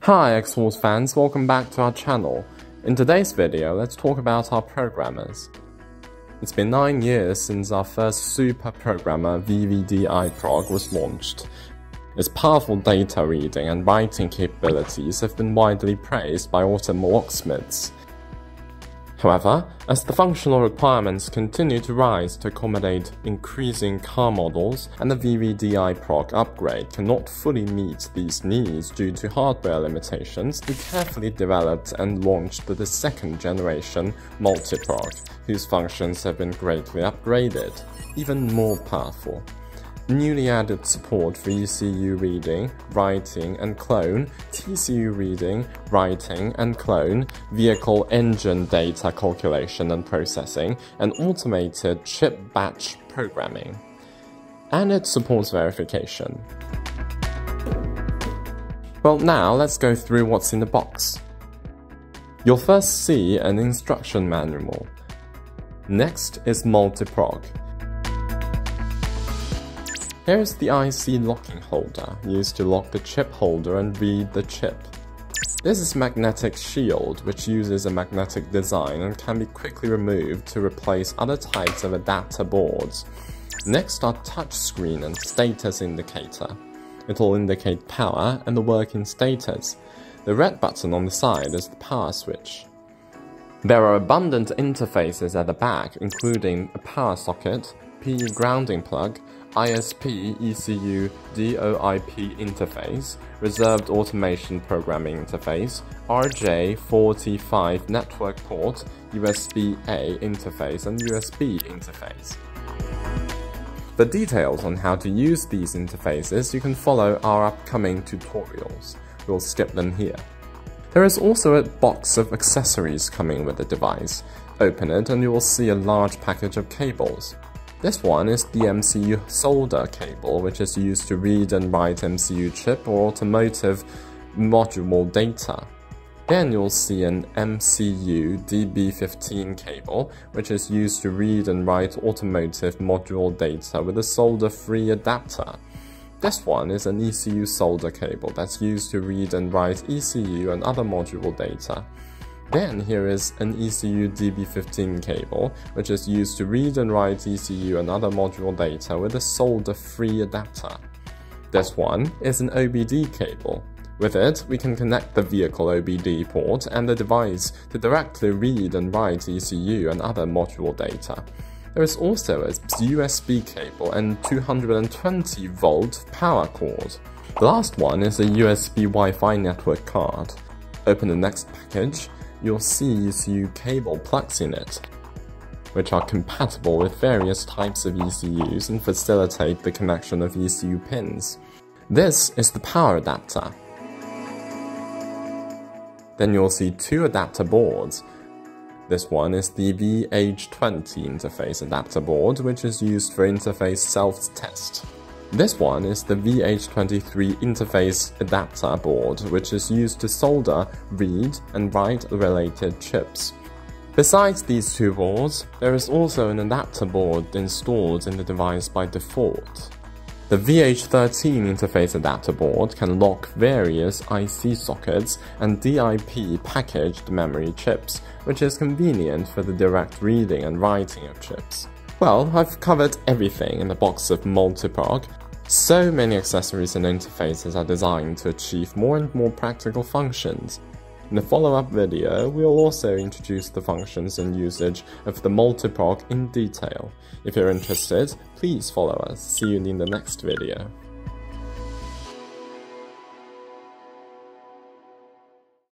Hi Xhorse fans, welcome back to our channel. In today's video, let's talk about our programmers. It's been 9 years since our first super programmer Multi-PROG was launched. Its powerful data reading and writing capabilities have been widely praised by automotive locksmiths. However, as the functional requirements continue to rise to accommodate increasing car models, and the Multi-PROG upgrade cannot fully meet these needs due to hardware limitations, we carefully developed and launched the second generation Multi-PROG, whose functions have been greatly upgraded, even more powerful. Newly added support for ECU reading, writing and clone, TCU reading, writing and clone, vehicle engine data calculation and processing, and automated chip batch programming. And it supports verification. Well, now let's go through what's in the box. You'll first see an instruction manual. Next is Multi-PROG. Here is the IC locking holder, used to lock the chip holder and read the chip. This is magnetic shield, which uses a magnetic design and can be quickly removed to replace other types of adapter boards. Next are touchscreen and status indicator. It will indicate power and the working status. The red button on the side is the power switch. There are abundant interfaces at the back, including a power socket, PE grounding plug, ISP ECU DOIP interface, reserved automation programming interface, RJ45 network port, USB-A interface, and USB interface. For details on how to use these interfaces, you can follow our upcoming tutorials. We'll skip them here. There is also a box of accessories coming with the device. Open it and you will see a large package of cables. This one is the MCU solder cable, which is used to read and write MCU chip or automotive module data. Then you'll see an MCU DB15 cable, which is used to read and write automotive module data with a solder-free adapter. This one is an ECU solder cable that's used to read and write ECU and other module data. Then here is an ECU DB15 cable, which is used to read and write ECU and other module data with a solder-free adapter. This one is an OBD cable. With it, we can connect the vehicle OBD port and the device to directly read and write ECU and other module data. There is also a USB cable and 220-volt power cord. The last one is a USB Wi-Fi network card. Open the next package. You'll see ECU cable plugs in it, which are compatible with various types of ECUs and facilitate the connection of ECU pins. This is the power adapter. Then you'll see two adapter boards. This one is the VH20 interface adapter board, which is used for interface self-test. This one is the VH23 interface adapter board, which is used to solder, read, and write related chips. Besides these two boards, there is also an adapter board installed in the device by default. The VH13 interface adapter board can lock various IC sockets and DIP packaged memory chips, which is convenient for the direct reading and writing of chips. Well, I've covered everything in the box of Multi-PROG. So many accessories and interfaces are designed to achieve more and more practical functions. In the follow-up video, we'll also introduce the functions and usage of the Multi-PROG in detail. If you're interested, please follow us. See you in the next video.